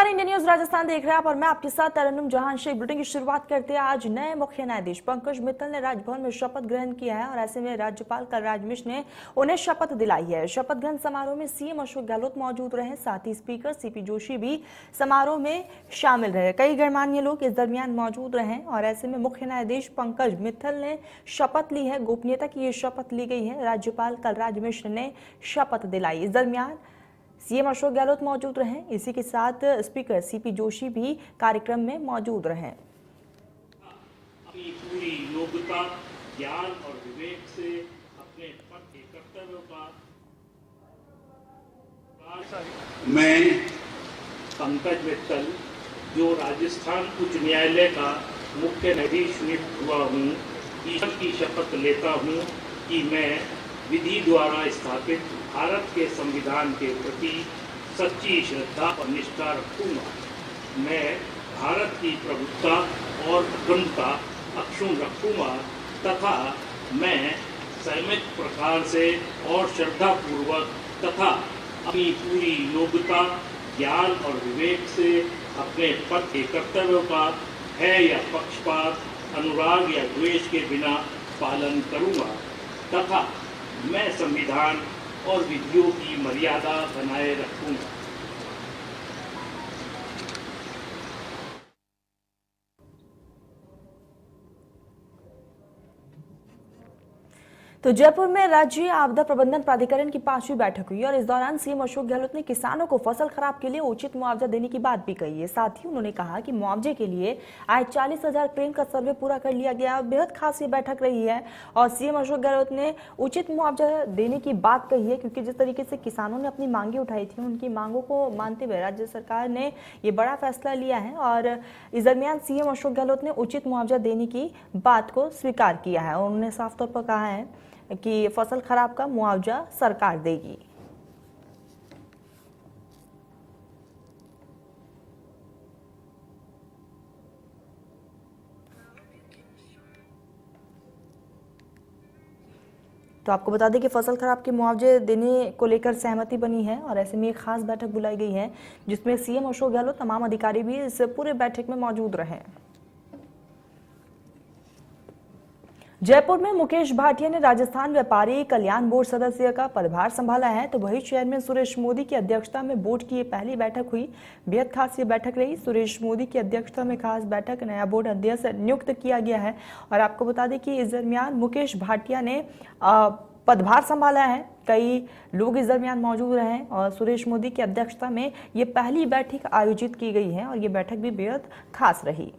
नमस्कार, India news Rajasthan देख रहे हैं आप और मैं आपके साथ तरन्नुम जहां शेख। बुलेटिन की शुरुआत करते हैं। आज नए मुख्य न्यायाधीश पंकज मित्तल ने राजभवन में शपथ ग्रहण किया है और ऐसे में राज्यपाल कलराज मिश्र ने उन्हें शपथ दिलाई है। शपथ ग्रहण समारोह में सीएम अशोक गहलोत मौजूद रहे, साथ ही स्पीकर सीपी जोशी भी समारोह में शामिल रहे। कई गणमान्य लोग इस दरमियान मौजूद रहे और ऐसे में मुख्य न्यायाधीश पंकज मित्तल ने शपथ ली है। गोपनीयता की ये शपथ ली गई है। राज्यपाल कलराज मिश्र ने शपथ दिलाई। इस दरमियान सीएम अशोक गहलोत मौजूद रहे। इसी के साथ स्पीकर सीपी जोशी भी कार्यक्रम में मौजूद रहे। अपनी पूरी योग्यता, ज्ञान और विवेक से अपने पद के कर्तव्यों का मैं पंकज मित्तल, जो राजस्थान उच्च न्यायालय का मुख्य न्यायाधीश नियुक्त हुआ हूँ, ईश्वर की शपथ लेता हूँ कि मैं विधि द्वारा स्थापित भारत के संविधान के प्रति सच्ची श्रद्धा और निष्ठा रखूंगा। मैं भारत की प्रभुत्ता और अखंडता अक्षुण्ण रखूंगा तथा मैं संयमित प्रकार से और श्रद्धापूर्वक तथा अपनी पूरी योग्यता, ज्ञान और विवेक से अपने पद के कर्तव्यों का है या पक्षपात, अनुराग या द्वेष के बिना पालन करूंगा तथा मैं संविधान और विधियों की मर्यादा बनाए रखूंगा। तो जयपुर में राज्य आपदा प्रबंधन प्राधिकरण की 5वीं बैठक हुई और इस दौरान सीएम अशोक गहलोत ने किसानों को फसल खराब के लिए उचित मुआवजा देने की बात भी कही है। साथ ही उन्होंने कहा कि मुआवजे के लिए आज 40,000 क्लेम का सर्वे पूरा कर लिया गया। बेहद खास ये बैठक रही है और सीएम अशोक गहलोत ने उचित मुआवजा देने की बात कही है, क्योंकि जिस तरीके से किसानों ने अपनी मांगे उठाई थी, उनकी मांगों को मानते हुए राज्य सरकार ने ये बड़ा फैसला लिया है और इस दरमियान सीएम अशोक गहलोत ने उचित मुआवजा देने की बात को स्वीकार किया है। उन्होंने साफ तौर पर कहा है कि फसल खराब का मुआवजा सरकार देगी। तो आपको बता दें कि फसल खराब के मुआवजे देने को लेकर सहमति बनी है और ऐसे में एक खास बैठक बुलाई गई है जिसमें सीएम अशोक गहलोत, तमाम अधिकारी भी इस पूरे बैठक में मौजूद रहे। जयपुर में मुकेश भाटिया ने राजस्थान व्यापारी कल्याण बोर्ड सदस्य का पदभार संभाला है, तो वही चेयरमैन सुरेश मोदी की अध्यक्षता में बोर्ड की ये पहली बैठक हुई। बेहद खास ये बैठक रही। सुरेश मोदी की अध्यक्षता में खास बैठक, नया बोर्ड अध्यक्ष नियुक्त किया गया है और आपको बता दें कि इस दरमियान मुकेश भाटिया ने पदभार संभाला है। कई लोग इस दरमियान मौजूद रहे और सुरेश मोदी की अध्यक्षता में ये पहली बैठक आयोजित की गई है और ये बैठक भी बेहद खास रही।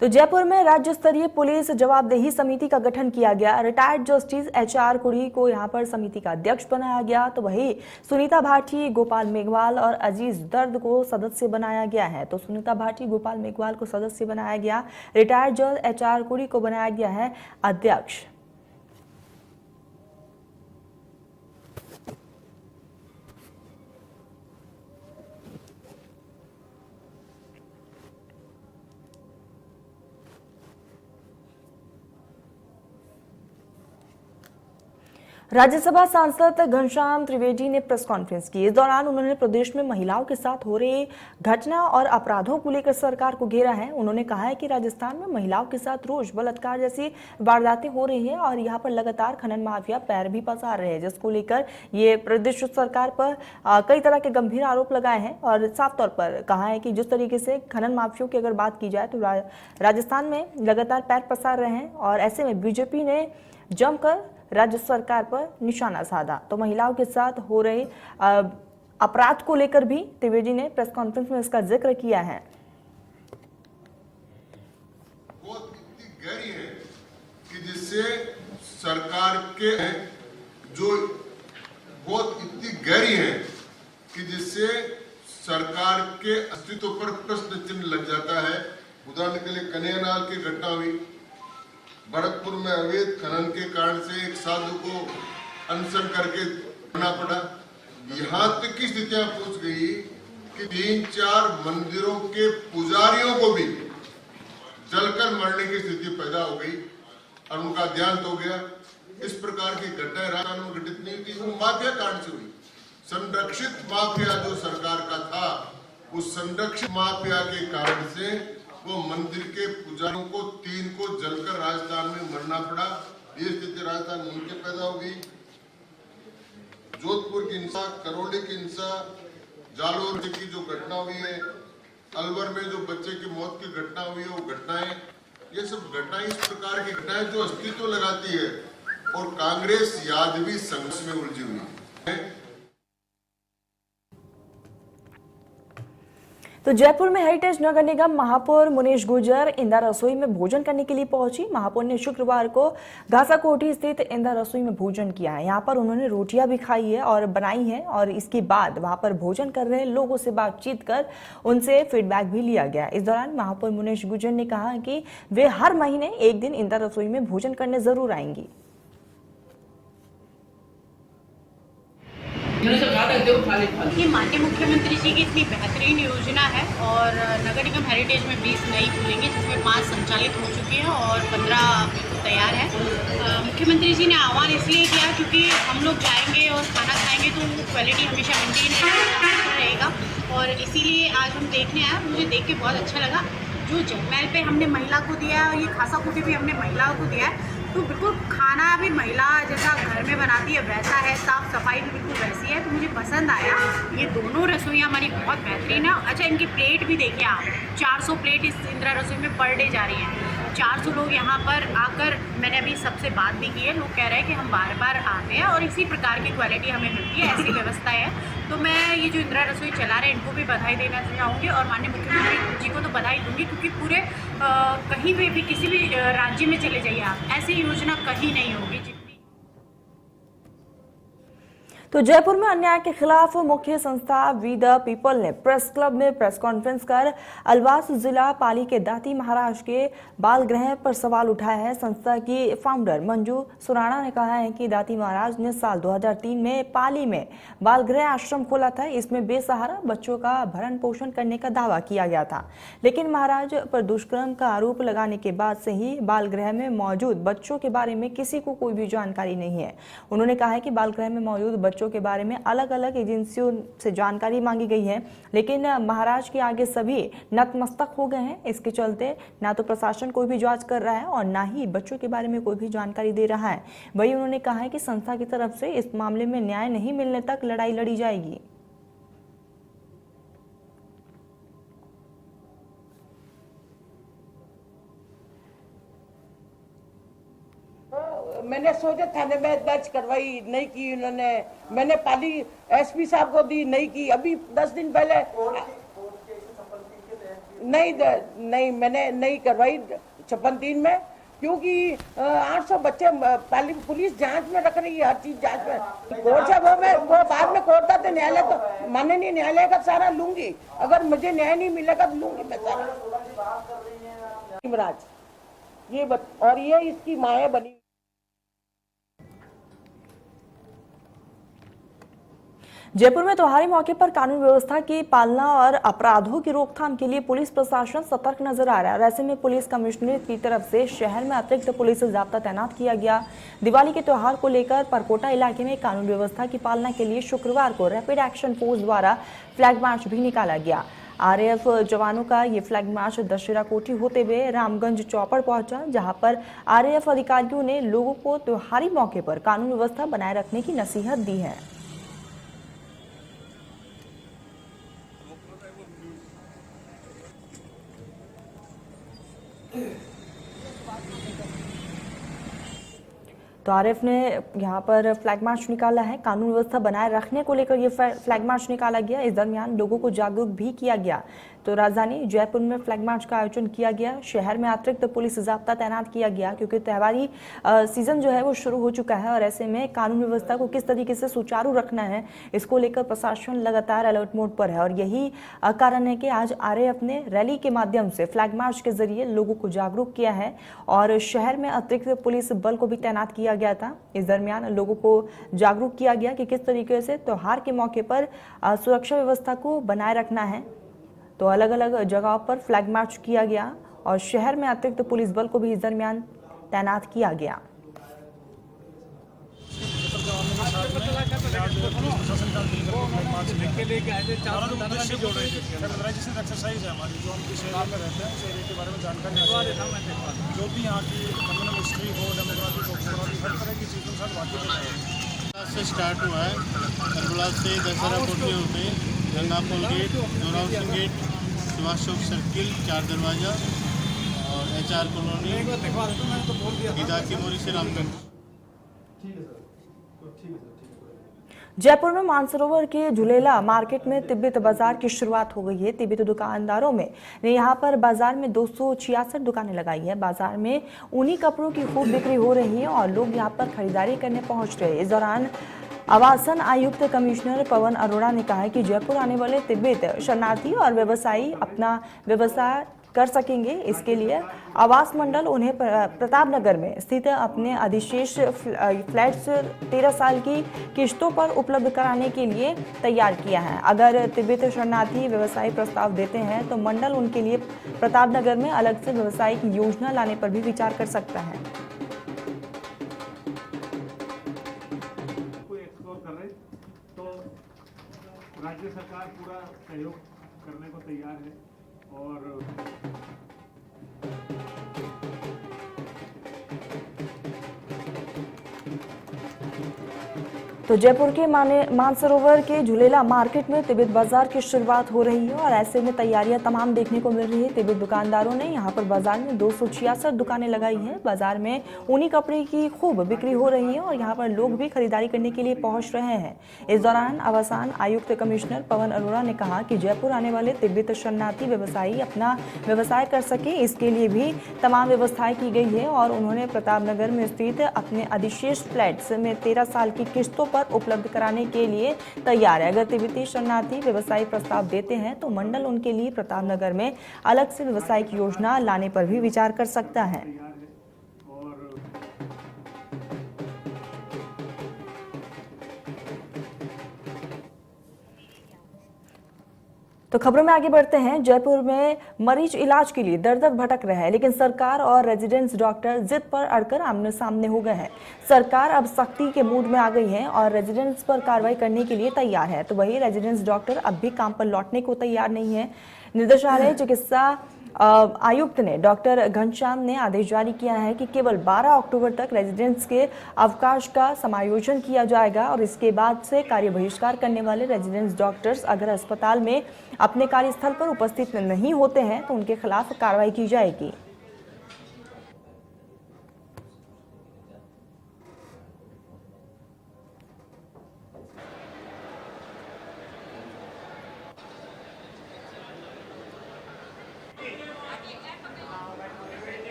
तो जयपुर में राज्य स्तरीय पुलिस जवाबदेही समिति का गठन किया गया। रिटायर्ड जस्टिस HR कुड़ी को यहां पर समिति का अध्यक्ष बनाया गया, तो वही सुनीता भाटी, गोपाल मेघवाल और अजीज दर्द को सदस्य बनाया गया है। तो सुनीता भाटी, गोपाल मेघवाल को सदस्य बनाया गया। रिटायर्ड जज HR कुड़ी को बनाया गया है अध्यक्ष। राज्यसभा सांसद घनश्याम त्रिवेदी ने प्रेस कॉन्फ्रेंस की। इस दौरान उन्होंने प्रदेश में महिलाओं के साथ हो रही घटना और अपराधों को लेकर सरकार को घेरा है। उन्होंने कहा है कि राजस्थान में महिलाओं के साथ रोज बलात्कार जैसी वारदातें हो रही हैं और यहां पर लगातार खनन माफिया पैर भी पसार रहे हैं, जिसको लेकर ये प्रदेश सरकार पर कई तरह के गंभीर आरोप लगाए हैं और साफ तौर पर कहा है कि जिस तरीके से खनन माफियों की अगर बात की जाए तो राजस्थान में लगातार पैर पसार रहे हैं और ऐसे में बीजेपी ने जमकर राज्य सरकार पर निशाना साधा। तो महिलाओं के साथ हो रहे अपराध को लेकर भी त्रिवेदी ने प्रेस कॉन्फ्रेंस में इसका जिक्र किया है। बहुत इतनी गहरी है कि जिससे सरकार के जो बहुत इतनी गहरी है कि जिससे सरकार के अस्तित्व पर प्रश्न चिन्ह लग जाता है। उदाहरण के लिए कन्हैयालाल की घटना हुई, भरतपुर में अवैध खनन के कारण से एक साधु को अनशन करके करना पड़ा। यहाँ तक की स्थितियां पहुंच गई कि 3-4 मंदिरों के पुजारियों को भी जलकर मरने की स्थिति पैदा हो गई और उनका देहांत हो गया। इस प्रकार की घटनाएं राजस्थान में घटित नहीं हुई, वो माफिया कांड से हुई। संरक्षित माफिया जो सरकार का था, उस संरक्षित माफिया के कारण से वो मंदिर के पुजारियों को 3 को जलकर राजस्थान में मरना पड़ा। ये स्थिति राजस्थान में उनके पैदा हो गई। जोधपुर की हिंसा, करौली की हिंसा, जालोर की जो घटना हुई है, अलवर में जो बच्चे की मौत की घटना हुई है, वो घटनाएं, ये सब घटनाएं इस प्रकार की घटनाएं जो अस्तित्व लगाती है और कांग्रेस यादवी संघर्ष में उलझी हुई है। तो जयपुर में हेरिटेज नगर निगम महापौर मुनीश गुर्जर इंदिरा रसोई में भोजन करने के लिए पहुंची। महापौर ने शुक्रवार को घासाकोठी स्थित इंदिरा रसोई में भोजन किया है। यहां पर उन्होंने रोटियां भी खाई है और बनाई है और इसके बाद वहां पर भोजन कर रहे लोगों से बातचीत कर उनसे फीडबैक भी लिया गया। इस दौरान महापौर मुनीश गुर्जर ने कहा कि वे हर महीने एक दिन इंदिरा रसोई में भोजन करने जरूर आएंगी। ये माननीय मुख्यमंत्री जी की इतनी बेहतरीन योजना है और नगर निगम हेरिटेज में 20 नई खुलेंगी, जिसमें 5 संचालित हो चुकी हैं और 15 तैयार है। मुख्यमंत्री जी ने आह्वान इसलिए किया क्योंकि हम लोग जाएंगे और खाना खाएंगे तो क्वालिटी हमेशा मेंटेन रहेगा और इसीलिए आज हम देखने आए। मुझे देख के बहुत अच्छा लगा। जो जयमहल पे हमने महिला को दिया है, ये खासाकोठी भी हमने महिलाओं को दिया है, तो बिल्कुल खाना भी महिला जैसा घर में बनाती है वैसा है, साफ़ सफाई भी बिल्कुल वैसी है। तो मुझे पसंद आया। ये दोनों रसोइयाँ हमारी बहुत बेहतरीन है। अच्छा, इनकी प्लेट भी देखिए आप, 400 प्लेट इस इंदिरा रसोई में पर डे जा रही हैं। 400 लोग यहाँ पर आकर, मैंने अभी सबसे बात भी की है, लोग कह रहे हैं कि हम बार बार आते हैं और इसी प्रकार की क्वालिटी हमें मिलती है, ऐसी व्यवस्था है। तो मैं ये जो इंदिरा रसोई चला रहे हैं इनको भी बधाई देना चाहूँगी और माननीय मुख्यमंत्री जी को तो बधाई दूंगी क्योंकि पूरे कहीं भी किसी भी राज्य में चले जाइए आप, ऐसी योजना कहीं नहीं होगी जितनी। तो जयपुर में अन्याय के खिलाफ मुख्य संस्था वी द पीपल ने प्रेस क्लब में प्रेस कॉन्फ्रेंस कर अलवास जिला पाली के दाती महाराज के बाल गृह पर सवाल उठाया है। संस्था की फाउंडर मंजू सुराणा ने कहा है कि दाती महाराज ने साल 2003 में पाली में बाल गृह आश्रम खोला था। इसमें बेसहारा बच्चों का भरण पोषण करने का दावा किया गया था, लेकिन महाराज पर दुष्कर्म का आरोप लगाने के बाद से ही बाल गृह में मौजूद बच्चों के बारे में किसी को कोई भी जानकारी नहीं है। उन्होंने कहा है कि बाल गृह में मौजूद बच्चों के बारे में अलग अलग एजेंसियों से जानकारी मांगी गई है, लेकिन महाराज के आगे सभी नतमस्तक हो गए हैं। इसके चलते ना तो प्रशासन कोई भी जांच कर रहा है और ना ही बच्चों के बारे में कोई भी जानकारी दे रहा है। वहीं उन्होंने कहा है कि संस्था की तरफ से इस मामले में न्याय नहीं मिलने तक लड़ाई लड़ी जाएगी। मैंने सोचा थाने में दर्ज करवाई, नहीं की उन्होंने। मैंने पाली एसपी साहब को दी, नहीं की। अभी 10 दिन पहले नहीं मैंने नहीं करवाई 56-3 में, क्योंकि 800 बच्चे पाली पुलिस जांच में रख रही है, हर चीज जांच में। कोर्ट से वो बाद में कोर्ट था तो न्यायालय, तो माननीय न्यायालय का सारा लूंगी। अगर मुझे न्याय नहीं मिलेगा तो लूंगी मैं सारा। महाराज ये और ये इसकी माया बनी। जयपुर में त्योहारी मौके पर कानून व्यवस्था की पालना और अपराधों की रोकथाम के लिए पुलिस प्रशासन सतर्क नजर आ रहा है और ऐसे में पुलिस कमिश्नरेट की तरफ से शहर में अतिरिक्त पुलिस जाब्ता तैनात किया गया। दिवाली के त्योहार को लेकर परकोटा इलाके में कानून व्यवस्था की पालना के लिए शुक्रवार को रैपिड एक्शन फोर्स द्वारा फ्लैग मार्च भी निकाला गया। आरएएफ जवानों का ये फ्लैग मार्च दशहरा कोठी होते हुए रामगंज चौपड़ पहुंचा, जहां पर आरएएफ अधिकारियों ने लोगों को त्योहारी मौके पर कानून व्यवस्था बनाए रखने की नसीहत दी है। तो आरएएफ ने यहाँ पर फ्लैग मार्च निकाला है। कानून व्यवस्था बनाए रखने को लेकर ये फ्लैग मार्च निकाला गया। इस दरमियान लोगों को जागरूक भी किया गया। तो राजधानी जयपुर में फ्लैग मार्च का आयोजन किया गया। शहर में अतिरिक्त पुलिस जाब्ता तैनात किया गया क्योंकि त्योहारी सीजन जो है वो शुरू हो चुका है और ऐसे में कानून व्यवस्था को किस तरीके से सुचारू रखना है, इसको लेकर प्रशासन लगातार अलर्ट मोड पर है। और यही कारण है कि आज आरएएफ ने रैली के माध्यम से फ्लैग मार्च के जरिए लोगों को जागरूक किया है और शहर में अतिरिक्त पुलिस बल को भी तैनात किया गया था। इस दरमियान लोगों को जागरूक किया गया कि किस तरीके से त्योहार के मौके पर सुरक्षा व्यवस्था को बनाए रखना है। तो अलग अलग जगहों पर फ्लैग मार्च किया गया और शहर में अतिरिक्त पुलिस बल को भी इस दरमियान तैनात किया गया। एक्सरसाइज है हमारी, जो हम जिस एरिया में रहते हैं उस एरिया के बारे में जानकारी जो भी यहाँ की कम्युनल हिस्ट्री हो, डेमोग्राफी हो, फोटोग्राफी, हर तरह की चीज़ों के साथ वाकिफ है। से स्टार्ट हुआ है करबला से दशहरा कोठी होते गंगापुल gate, Zorawar Singh gate, Subhash Chowk circle, 4 दरवाजा और HR कॉलोनी, गीता की मोरी से रामगंज। जयपुर में मानसरोवर के झूलेला मार्केट में तिब्बत बाजार की शुरुआत हो गई है। तिब्बत दुकानदारों ने यहां पर बाजार में 266 दुकानें लगाई है। बाजार में ऊनी कपड़ों की खूब बिक्री हो रही है और लोग यहां पर खरीदारी करने पहुंच रहे हैं। इस दौरान आवासन आयुक्त कमिश्नर पवन अरोड़ा ने कहा कि जयपुर आने वाले तिब्बत शरणार्थी और व्यवसायी अपना व्यवसाय कर सकेंगे। इसके लिए आवास मंडल उन्हें प्रतापनगर में स्थित अपने अधिशेष फ्लैट्स 13 साल की किश्तों पर उपलब्ध कराने के लिए तैयार किया है। अगर तिब्बत शरणार्थी व्यवसायी प्रस्ताव देते हैं तो मंडल उनके लिए प्रतापनगर में अलग से व्यवसायिक योजना लाने पर भी विचार कर सकता है। तो राज्य सरकार पूरा सहयोग करने को तैयार है और तो जयपुर के मानसरोवर के झूलेला मार्केट में तिब्बत बाजार की शुरुआत हो रही है और ऐसे में तैयारियां तमाम देखने को मिल रही है। तिब्बत दुकानदारों ने यहां पर बाजार में 266 दुकानें लगाई हैं। बाजार में ऊनी कपड़े की खूब बिक्री हो रही है और यहां पर लोग भी खरीदारी करने के लिए पहुंच रहे हैं। इस दौरान आवासन आयुक्त कमिश्नर पवन अरोड़ा ने कहा कि जयपुर आने वाले तिब्बत शरणार्थी व्यवसायी अपना व्यवसाय कर सके, इसके लिए भी तमाम व्यवस्थाएं की गई है और उन्होंने प्रतापनगर में स्थित अपने अधिशेष फ्लैट्स में 13 साल की किस्तों पर उपलब्ध कराने के लिए तैयार है। अगर तिब्बती शरणार्थी व्यवसायी प्रस्ताव देते हैं तो मंडल उनके लिए प्रतापनगर में अलग से व्यवसायिक योजना लाने पर भी विचार कर सकता है। तो खबरों में आगे बढ़ते हैं। जयपुर में मरीज इलाज के लिए दर दर भटक रहे हैं, लेकिन सरकार और रेजिडेंस डॉक्टर जिद पर अड़कर आमने सामने हो गए हैं। सरकार अब सख्ती के मूड में आ गई है और रेजिडेंस पर कार्रवाई करने के लिए तैयार है, तो वही रेजिडेंस डॉक्टर अब भी काम पर लौटने को तैयार नहीं है। निदेशालय चिकित्सा आयुक्त ने डॉक्टर घनश्याम ने आदेश जारी किया है कि केवल 12 अक्टूबर तक रेजिडेंट्स के अवकाश का समायोजन किया जाएगा और इसके बाद से कार्य बहिष्कार करने वाले रेजिडेंट्स डॉक्टर्स अगर अस्पताल में अपने कार्यस्थल पर उपस्थित नहीं होते हैं तो उनके खिलाफ कार्रवाई की जाएगी।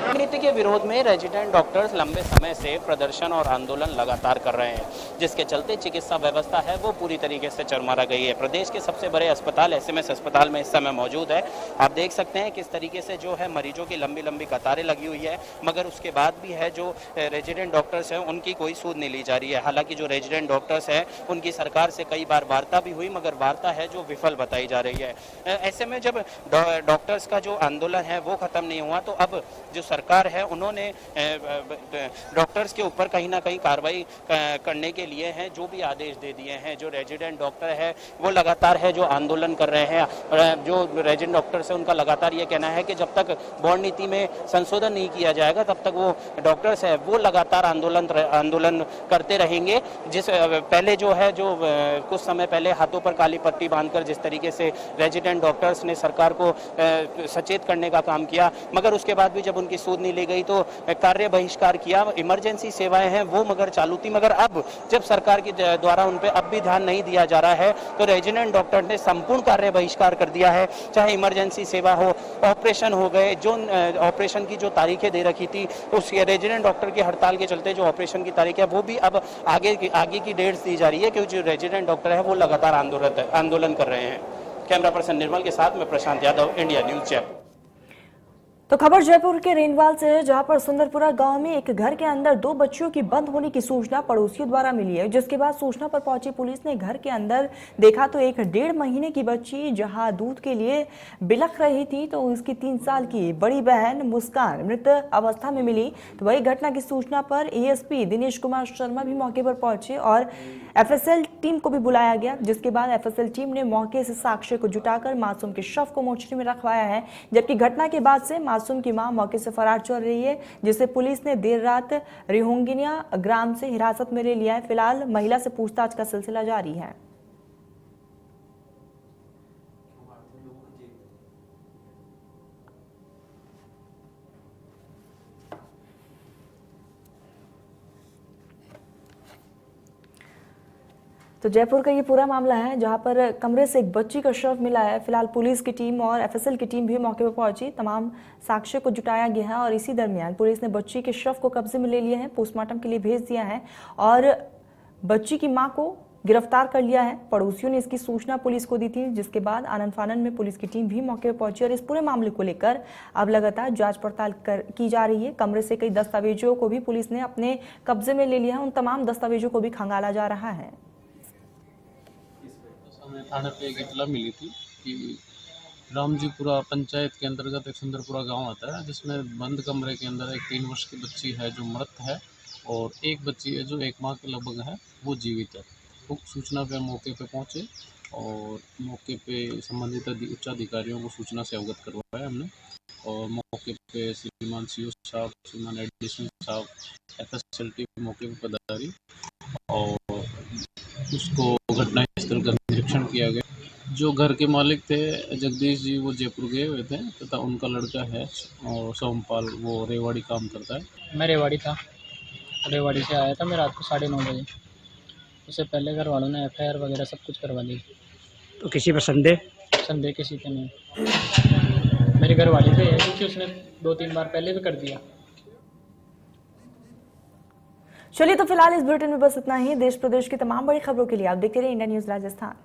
नीति के विरोध में रेजिडेंट डॉक्टर्स लंबे समय से प्रदर्शन और आंदोलन लगातार कर रहे हैं, जिसके चलते चिकित्सा व्यवस्था है वो पूरी तरीके से चरमरा गई है। प्रदेश के सबसे बड़े अस्पताल SMS अस्पताल में इस समय मौजूद है। आप देख सकते हैं किस तरीके से जो है मरीजों की लंबी लंबी कतारें लगी हुई है, मगर उसके बाद भी है जो रेजिडेंट डॉक्टर्स हैं उनकी कोई सूद नहीं ली जा रही है। हालांकि जो रेजिडेंट डॉक्टर्स हैं उनकी सरकार से कई बार वार्ता भी हुई, मगर वार्ता है जो विफल बताई जा रही है। ऐसे में जब डॉक्टर्स का जो आंदोलन है वो खत्म नहीं हुआ तो अब जो सरकार है उन्होंने डॉक्टर्स के ऊपर कहीं ना कहीं कार्रवाई करने के लिए हैं जो भी आदेश दे दिए हैं। जो रेजिडेंट डॉक्टर है वो लगातार है जो आंदोलन कर रहे हैं। जो रेजिडेंट डॉक्टर्स है उनका लगातार ये कहना है कि जब तक बोर्ड नीति में संशोधन नहीं किया जाएगा तब तक वो डॉक्टर्स है वो लगातार आंदोलन करते रहेंगे। जिस पहले जो है जो कुछ समय पहले हाथों पर काली पट्टी बांधकर जिस तरीके से रेजिडेंट डॉक्टर्स ने सरकार को सचेत करने का काम किया, मगर उसके बाद भी जब उनकी सूद नहीं ली गई तो कार्य बहिष्कार किया। इमरजेंसी सेवाएं हैं वो मगर चालू थी, मगर अब जब सरकार के द्वारा उन पे अब भी ध्यान नहीं दिया जा रहा है तो रेजिडेंट डॉक्टर ने संपूर्ण कार्य बहिष्कार कर दिया है। चाहे इमरजेंसी सेवा हो, ऑपरेशन हो गए, जो ऑपरेशन की जो तारीखें दे रखी थी उस रेजिडेंट डॉक्टर की हड़ताल के चलते जो ऑपरेशन की तारीख है वो भी अब आगे की डेट्स दी जा रही है, क्योंकि जो रेजिडेंट डॉक्टर है वो लगातार आंदोलन कर रहे हैं। कैमरा पर्सन निर्मल के साथ में प्रशांत यादव, इंडिया न्यूज जयपुर। तो खबर जयपुर के रेनवाल से है, जहां पर सुंदरपुरा गांव में एक घर के अंदर 2 बच्चियों की बंद होने की सूचना पड़ोसियों द्वारा मिली है, जिसके बाद सूचना पर पहुंची पुलिस ने घर के अंदर देखा तो एक 1.5 महीने की बच्ची जहां दूध के लिए बिलख रही थी, तो उसकी 3 साल की बड़ी बहन मुस्कान मृत अवस्था में मिली। तो वही घटना की सूचना पर एएसपी दिनेश कुमार शर्मा भी मौके पर पहुंचे और एफएसएल टीम को भी बुलाया गया, जिसके बाद एफएसएल टीम ने मौके से साक्ष्य को जुटाकर मासूम के शव को मोर्चरी में रखवाया है। जबकि घटना के बाद से मासूम की मां मौके से फरार चल रही है, जिसे पुलिस ने देर रात रिहोंगिनिया ग्राम से हिरासत में ले लिया है। फिलहाल महिला से पूछताछ का सिलसिला जारी है। तो जयपुर का ये पूरा मामला है, जहां पर कमरे से एक बच्ची का शव मिला है। फिलहाल पुलिस की टीम और एफएसएल की टीम भी मौके पर पहुंची, तमाम साक्ष्य को जुटाया गया है और इसी दरमियान पुलिस ने बच्ची के शव को कब्जे में ले लिया है, पोस्टमार्टम के लिए भेज दिया है और बच्ची की मां को गिरफ्तार कर लिया है। पड़ोसियों ने इसकी सूचना पुलिस को दी थी, जिसके बाद आनन फानन में पुलिस की टीम भी मौके पर पहुंची और इस पूरे मामले को लेकर अब लगातार जांच पड़ताल की जा रही है। कमरे से कई दस्तावेजों को भी पुलिस ने अपने कब्जे में ले लिया है, उन तमाम दस्तावेजों को भी खंगाला जा रहा है। हमें थाने पे एक इतला मिली थी कि रामजीपुरा पंचायत के अंतर्गत एक सुंदरपुरा गांव आता है, जिसमें बंद कमरे के अंदर एक 3 वर्ष की बच्ची है जो मृत है और एक बच्ची है जो 1 माह के लगभग है, वो जीवित है। उक्त सूचना पे मौके पे पहुंचे और मौके पे संबंधित उच्च अधिकारियों को सूचना से अवगत करवाया हमने और मौके पे श्रीमान सीओ साहब, श्रीमान एडिशनल साहब, एफएसएल टीम मौके पर पधारी और उसको घटनास्थल का निरीक्षण किया गया। जो घर के मालिक थे जगदीश जी, वो जयपुर गए हुए थे तथा उनका लड़का है और सोमपाल, वो रेवाड़ी काम करता है। मैं रेवाड़ी था, रेवाड़ी से आया था मैं रात को 9:30 बजे। उससे पहले घर वालों ने एफआईआर वगैरह सब कुछ करवा दी। तो किसी पर संदेह किसी पे नहीं। मेरे घर वाले थे क्योंकि उसने 2-3 बार पहले भी कर दिया। चलिए, तो फिलहाल इस बुलेटिन में बस इतना ही। देश प्रदेश की तमाम बड़ी खबरों के लिए आप देखते रहिए इंडिया न्यूज राजस्थान।